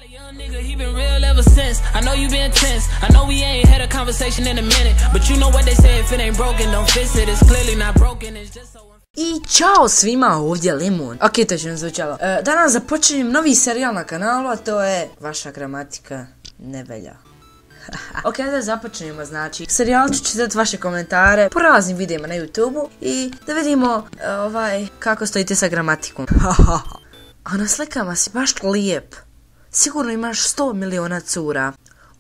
Young nigga, he been real ever since. I know you been tense. I know we ain't had a conversation in a minute, but you know what they say, if it ain't broken, don't fix it. It's clearly not broken, it's just so... I čao svima, ovdje Limun. Ok, to će nam zvučalo. Danas započinjem novi serijal na kanalu, a to je Vaša gramatika ne velja. Ok, da započnemo, znači, serijal ću čitati vaše komentare po raznim videima na YouTube-u i da vidimo, kako stojite sa gramatikom. A na slikama si baš lijep. Sigurno imaš 100 miliona cura.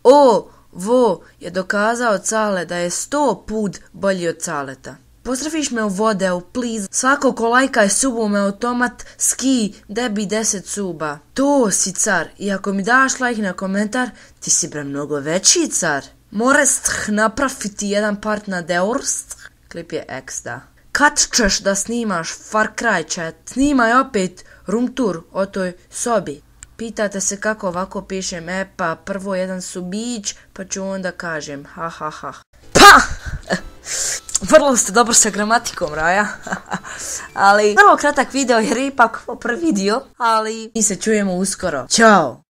Ovo je dokazao Cale da je 100 put bolji od Caleta. Pozdraviš me u vodeu, please. Svako ko lajka subu me automat ski, debi 10 suba. To si car. I ako mi daš like na komentar, ti si bre mnogo veći car. Morest napraviti jedan part na deurst. Klip je X, da. Kad ćeš da snimaš Far Cry chat? Snimaj opet room tour o toj sobi. Pitate se kako ovako pišem, pa prvo jedan subić, pa ću onda kažem, ha. Pa! Vrlo ste dobro sa gramatikom, Raja. Ali, vrlo kratak video jer je ipak prvi dio, ali mi se čujemo uskoro. Ćao!